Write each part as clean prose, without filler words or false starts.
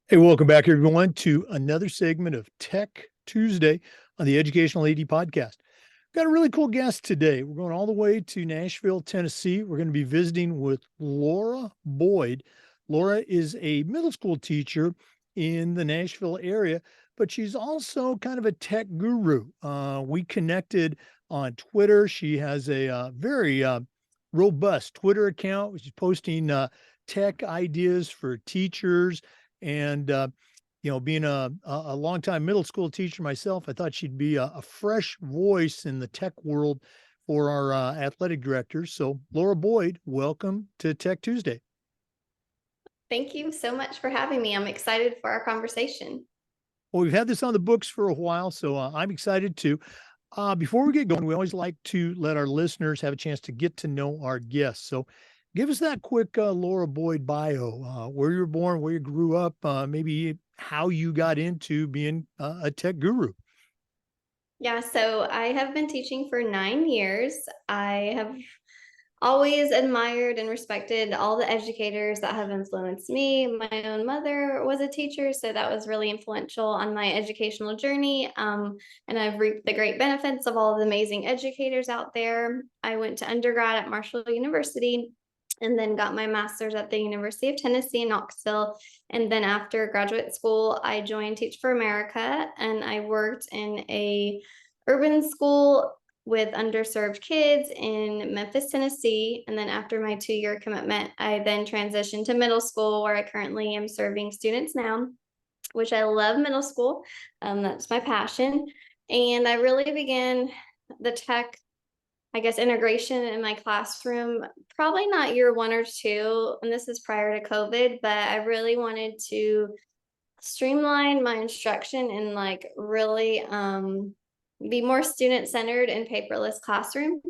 Hey, welcome back, everyone, to another segment of Tech Tuesday on the Educational AD Podcast. Got a really cool guest today. We're going all the way to Nashville, Tennessee. We're going to be visiting with Laura Boyd. Laura is a middle school teacher in the Nashville area, but she's also kind of a tech guru. We connected on Twitter. She has a very robust Twitter account. She's posting tech ideas for teachers and being a longtime middle school teacher myself, I thought she'd be a fresh voice in the tech world for our athletic directors. So, Laura Boyd, welcome to Tech Tuesday. Thank you so much for having me. I'm excited for our conversation. Well, we've had this on the books for a while, so I'm excited too. Before we get going, we always like to let our listeners have a chance to get to know our guests. So, give us that quick Laura Boyd bio, where you were born, where you grew up, maybe how you got into being a tech guru. Yeah, so I have been teaching for 9 years. I have always admired and respected all the educators that have influenced me. My own mother was a teacher, so that was really influential on my educational journey. And I've reaped the great benefits of all of the amazing educators out there. I went to undergrad at Marshall University and then got my master's at the University of Tennessee in Knoxville. And then after graduate school, I joined Teach for America, and I worked in a urban school with underserved kids in Memphis, Tennessee. And then after my 2-year commitment, I then transitioned to middle school, where I currently am serving students now, which I love middle school. That's my passion. And I really began the tech, I guess, integration in my classroom, probably not year 1 or 2. And this is prior to COVID, but I really wanted to streamline my instruction and like really be more student centered and paperless classroom.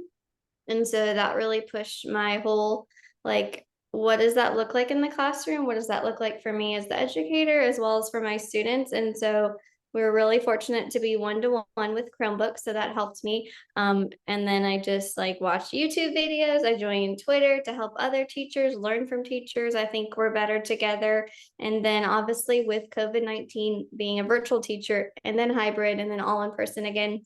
And so that really pushed my whole, like, what does that look like in the classroom? What does that look like for me as the educator, as well as for my students? And so we were really fortunate to be one-to-one with Chromebooks, so that helped me. And then I just like watched YouTube videos. I joined Twitter to help other teachers learn from teachers. I think we're better together. And then obviously with COVID-19 being a virtual teacher and then hybrid and then all in person again,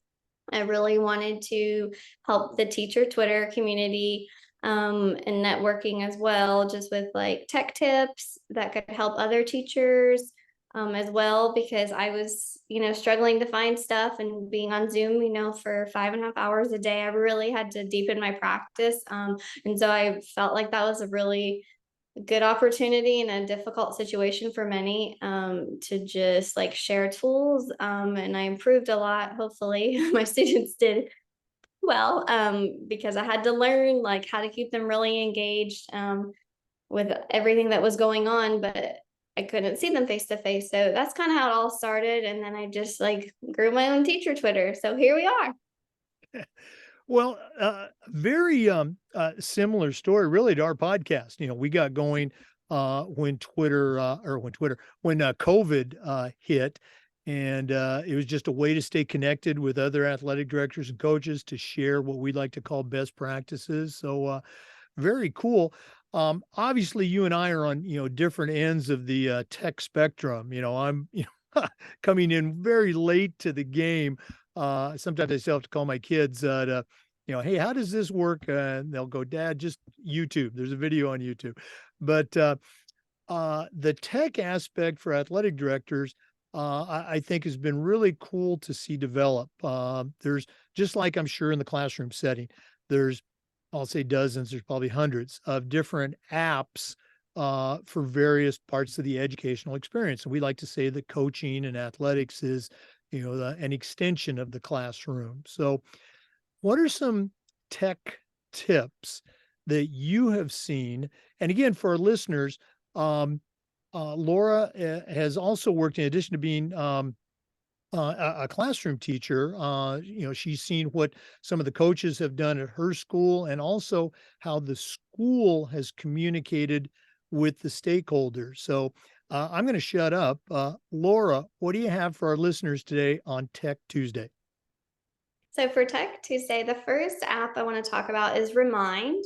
I really wanted to help the teacher Twitter community and networking as well, just with like tech tips that could help other teachers as well, because I was, struggling to find stuff and being on Zoom, for 5.5 hours a day. I really had to deepen my practice. And so I felt like that was a really good opportunity in a difficult situation for many, to just like share tools, and I improved a lot. Hopefully my students did well, because I had to learn like how to keep them really engaged, with everything that was going on, but I couldn't see them face to face. So that's kind of how it all started, and then I just like grew my own teacher Twitter, so here we are. Well, very similar story, really, to our podcast. We got going when COVID hit, and it was just a way to stay connected with other athletic directors and coaches to share what we like to call best practices. So, very cool. Obviously, you and I are on different ends of the tech spectrum. I'm coming in very late to the game. Sometimes I still have to call my kids to, hey, how does this work? And they'll go, Dad, just YouTube. There's a video on YouTube. But the tech aspect for athletic directors, I think has been really cool to see develop. There's just like I'm sure in the classroom setting, there's, I'll say dozens, there's probably hundreds of different apps for various parts of the educational experience. And we like to say that coaching and athletics is, an extension of the classroom. So, what are some tech tips that you have seen? And again, for our listeners, Laura has also worked, in addition to being a classroom teacher. She's seen what some of the coaches have done at her school, and also how the school has communicated with the stakeholders. So I'm going to shut up. Laura, what do you have for our listeners today on Tech Tuesday? So for Tech Tuesday, the first app I want to talk about is Remind.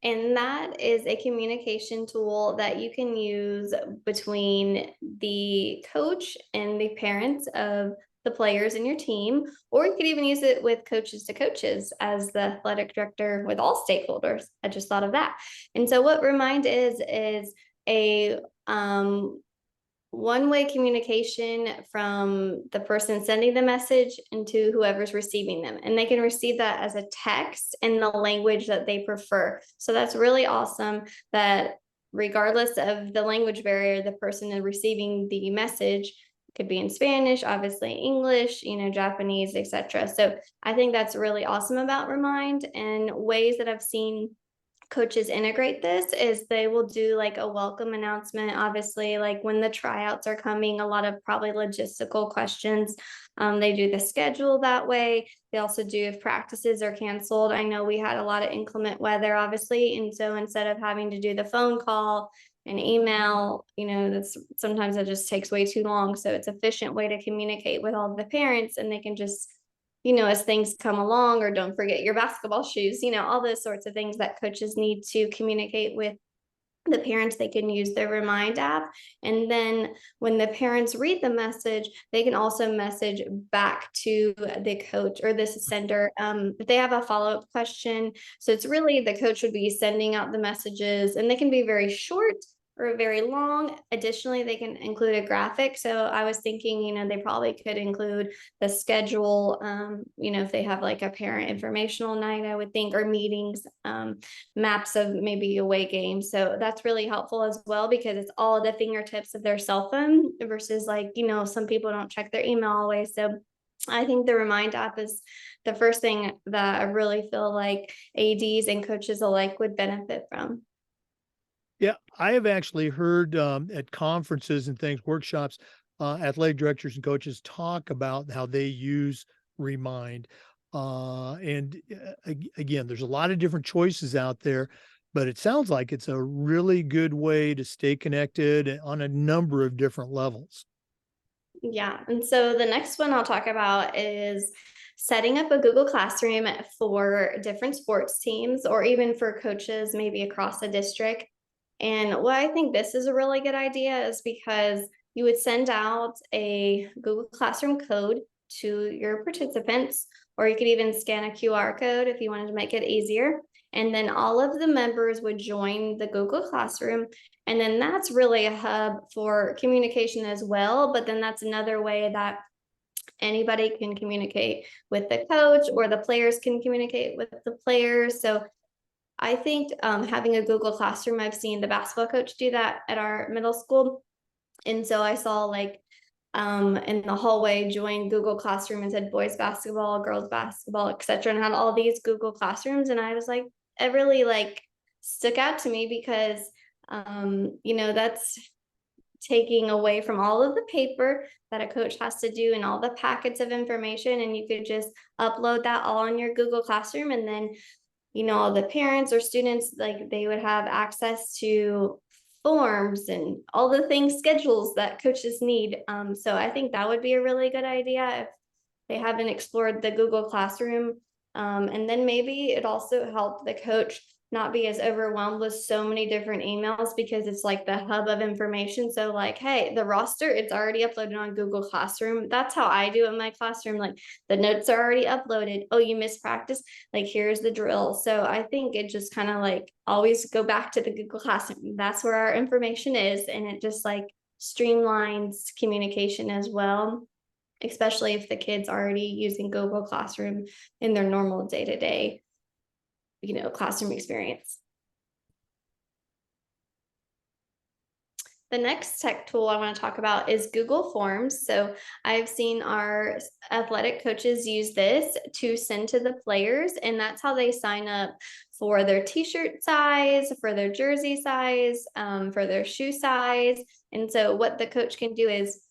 And that is a communication tool that you can use between the coach and the parents of the players in your team, or you could even use it with coaches to coaches as the athletic director with all stakeholders. I just thought of that. And so, what Remind is a one-way communication from the person sending the message into whoever's receiving them. And they can receive that as a text in the language that they prefer. So that's really awesome that regardless of the language barrier, the person receiving the message could be in Spanish, obviously English, Japanese, etc. So I think that's really awesome about Remind, and ways that I've seen coaches integrate this is they will do like a welcome announcement, obviously, like when the tryouts are coming, a lot of probably logistical questions. They do the schedule that way. They also do if practices are canceled. I know we had a lot of inclement weather, obviously, and so instead of having to do the phone call and email, that's sometimes it just takes way too long, so it's efficient way to communicate with all the parents, and they can just, as things come along, or don't forget your basketball shoes, all those sorts of things that coaches need to communicate with the parents. They can use their Remind app. And then when the parents read the message, they can also message back to the coach or this sender if they have a follow-up question. So it's really the coach would be sending out the messages, and they can be very short or very long. Additionally, they can include a graphic. So I was thinking, they probably could include the schedule, if they have like a parent informational night, I would think, or meetings, maps of maybe away games. So that's really helpful as well, because it's all at the fingertips of their cell phone versus like, some people don't check their email always. So I think the Remind app is the first thing that I really feel like ADs and coaches alike would benefit from. Yeah, I have actually heard at conferences and things, workshops, athletic directors and coaches talk about how they use Remind. Again, there's a lot of different choices out there, but it sounds like it's a really good way to stay connected on a number of different levels. Yeah. And so the next one I'll talk about is setting up a Google Classroom for different sports teams, or even for coaches, maybe across the district. And why I think this is a really good idea is because you would send out a Google Classroom code to your participants, or you could even scan a QR code if you wanted to make it easier. And then all of the members would join the Google Classroom, and then that's really a hub for communication as well. But then that's another way that anybody can communicate with the coach, or the players can communicate with the players. So I think having a Google Classroom, I've seen the basketball coach do that at our middle school. And so I saw like in the hallway join Google Classroom and said boys basketball, girls basketball, etc., and had all these Google Classrooms. And I was like, it really like stuck out to me because that's taking away from all of the paper that a coach has to do and all the packets of information, and you could just upload that all in your Google Classroom, and then all the parents or students, like they would have access to forms and all the things, schedules that coaches need. So I think that would be a really good idea if they haven't explored the Google Classroom. And then maybe it also helped the coach not be as overwhelmed with so many different emails, because it's like the hub of information. So like, hey, the roster, it's already uploaded on Google Classroom. That's how I do it in my classroom. Like the notes are already uploaded. Oh, you missed practice. Like here's the drill. So I think it just kind of like always go back to the Google Classroom. That's where our information is. And it just like streamlines communication as well, especially if the kid's already using Google Classroom in their normal day-to-day, classroom experience. The next tech tool I want to talk about is Google Forms. So I've seen our athletic coaches use this to send to the players, and that's how they sign up for their t-shirt size, for their jersey size, for their shoe size. And so what the coach can do is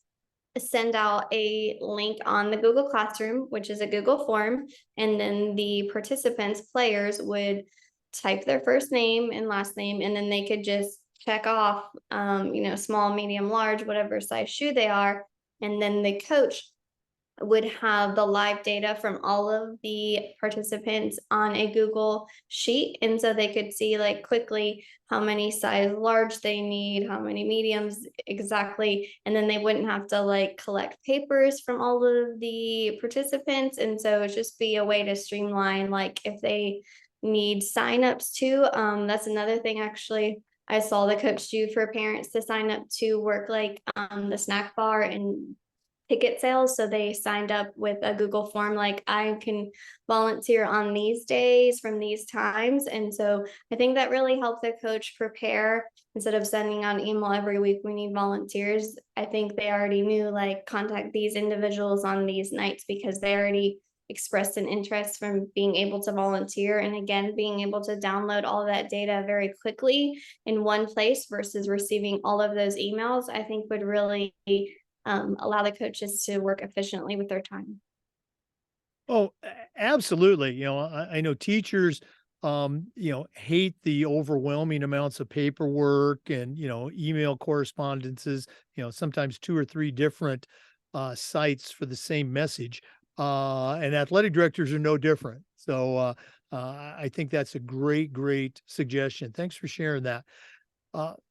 send out a link on the Google Classroom, which is a Google form, and then the participants, players, would type their first name and last name, and then they could just check off, small, medium, large, whatever size shoe they are, and then the coach would have the live data from all of the participants on a Google sheet. And so they could see like quickly how many size large they need, how many mediums exactly. And then they wouldn't have to like collect papers from all of the participants. And so it'd just be a way to streamline, like if they need signups too. That's another thing actually I saw the coach do for parents to sign up to work like the snack bar and ticket sales. So they signed up with a Google form, like I can volunteer on these days from these times. And so I think that really helped the coach prepare instead of sending out email every week, we need volunteers. I think they already knew like contact these individuals on these nights because they already expressed an interest from being able to volunteer. And again, being able to download all of that data very quickly in one place versus receiving all of those emails, I think would really allow the coaches to work efficiently with their time. Oh, absolutely. I know teachers, hate the overwhelming amounts of paperwork and, email correspondences, sometimes two or three different sites for the same message. And athletic directors are no different. So I think that's a great, great suggestion. Thanks for sharing that.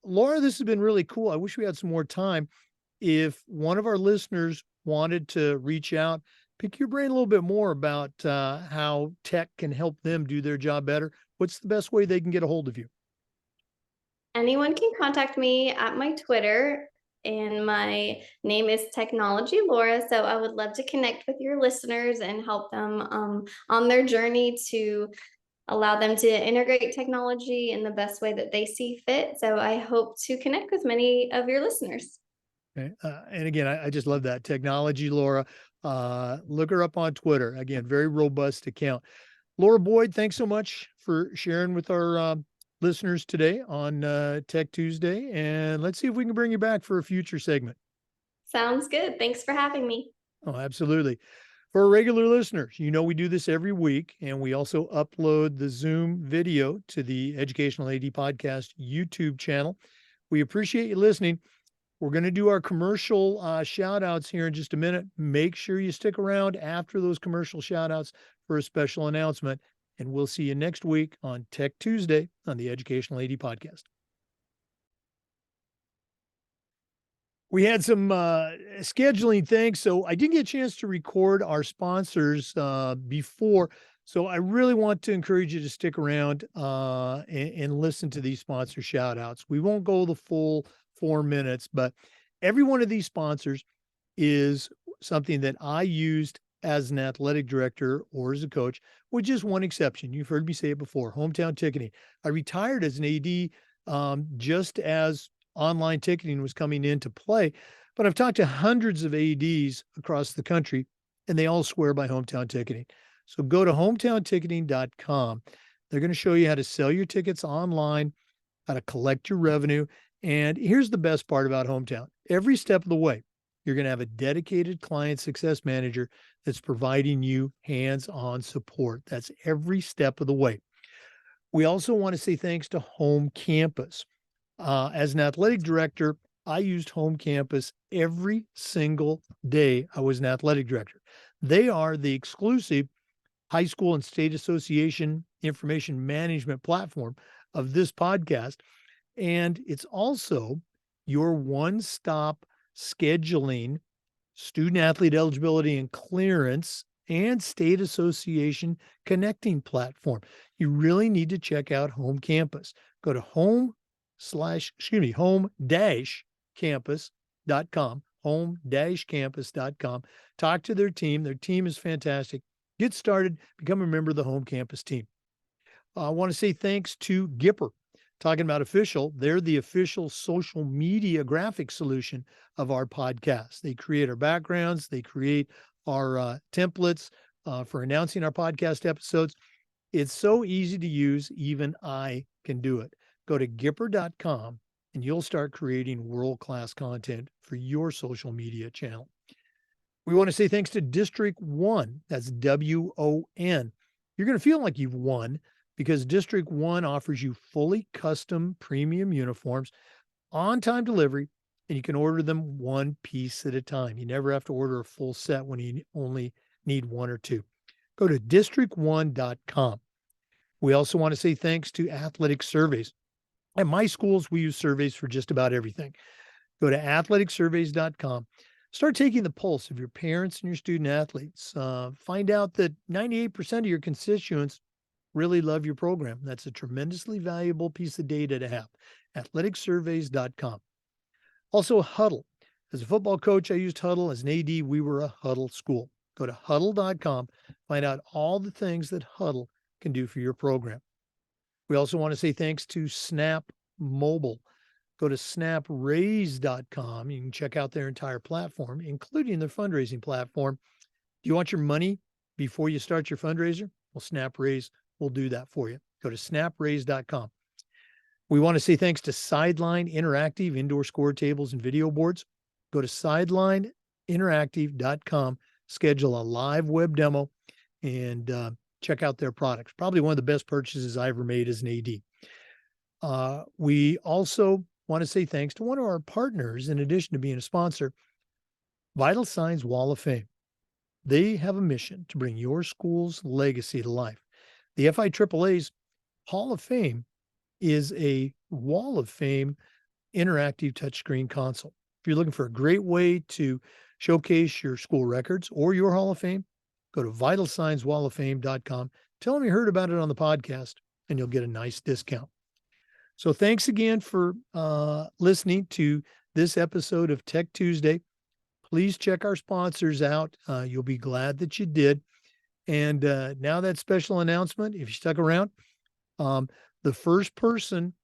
Laura, this has been really cool. I wish we had some more time. If one of our listeners wanted to reach out, pick your brain a little bit more about how tech can help them do their job better, what's the best way they can get a hold of you? Anyone can contact me at my Twitter, and my name is TechnologyLaura. So I would love to connect with your listeners and help them on their journey to allow them to integrate technology in the best way that they see fit. So I hope to connect with many of your listeners. Okay. And again, I just love that technology, Laura. Look her up on Twitter. Again, very robust account. Laura Boyd, thanks so much for sharing with our listeners today on Tech Tuesday. And let's see if we can bring you back for a future segment. Sounds good. Thanks for having me. Oh, absolutely. For our regular listeners, we do this every week, and we also upload the Zoom video to the Educational AD Podcast YouTube channel. We appreciate you listening. We're going to do our commercial shout outs here in just a minute. Make sure you stick around after those commercial shout outs for a special announcement. And we'll see you next week on Tech Tuesday on the Educational AD Podcast. We had some scheduling things, so I didn't get a chance to record our sponsors before. So I really want to encourage you to stick around and listen to these sponsor shout outs. We won't go the full 4 minutes, but every one of these sponsors is something that I used as an athletic director or as a coach, with just one exception. You've heard me say it before, hometown ticketing. I retired as an AD just as online ticketing was coming into play, but I've talked to hundreds of ADs across the country, and they all swear by hometown ticketing. So go to hometownticketing.com. They're going to show you how to sell your tickets online, how to collect your revenue. And here's the best part about Hometown. Every step of the way, you're going to have a dedicated client success manager that's providing you hands-on support. That's every step of the way. We also want to say thanks to Home Campus. As an athletic director, I used Home Campus every single day I was an athletic director. They are the exclusive high school and state association information management platform of this podcast. And it's also your one-stop scheduling, student athlete eligibility and clearance, and state association connecting platform. You really need to check out Home Campus. Go to home-campus.com, home-campus.com. Talk to their team. Their team is fantastic. Get started, become a member of the Home Campus team. I want to say thanks to Gipper. Talking about official, they're the official social media graphic solution of our podcast. They create our backgrounds, they create our templates for announcing our podcast episodes. It's so easy to use, even I can do it. Go to Gipper.com and you'll start creating world-class content for your social media channel. We want to say thanks to District 1, that's WON. You're going to feel like you've won because District 1 offers you fully custom premium uniforms, on-time delivery, and you can order them one piece at a time. You never have to order a full set when you only need one or two. Go to district1.com. We also want to say thanks to Athletic Surveys. At my schools, we use surveys for just about everything. Go to athleticsurveys.com. Start taking the pulse of your parents and your student athletes. Find out that 98% of your constituents really love your program. That's a tremendously valuable piece of data to have. Athleticsurveys.com. Also, Huddle. As a football coach, I used Huddle. As an AD, we were a Huddle school. Go to huddle.com. Find out all the things that Huddle can do for your program. We also want to say thanks to Snap Mobile. Go to snapraise.com. You can check out their entire platform, including their fundraising platform. Do you want your money before you start your fundraiser? Well, SnapRaise will do that for you. Go to snapraise.com. We want to say thanks to Sideline Interactive indoor score tables and video boards. Go to sidelineinteractive.com, schedule a live web demo, and check out their products. Probably one of the best purchases I ever made as an AD. We also want to say thanks to one of our partners, in addition to being a sponsor, Vital Signs Wall of Fame. They have a mission to bring your school's legacy to life. The FIAAA's Hall of Fame is a Wall of Fame interactive touchscreen console. If you're looking for a great way to showcase your school records or your Hall of Fame, go to vitalsignswalloffame.com. Tell them you heard about it on the podcast, and you'll get a nice discount. So thanks again for listening to this episode of Tech Tuesday. Please check our sponsors out. You'll be glad that you did. And now that special announcement, if you stuck around, the first person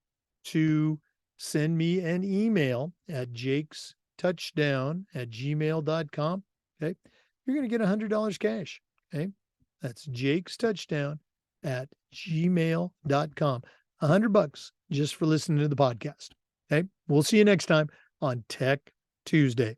to send me an email at jakestouchdown@gmail.com, okay, you're going to get $100 cash. Okay, that's jakestouchdown@gmail.com. $100 just for listening to the podcast. Okay, we'll see you next time on Tech Tuesday.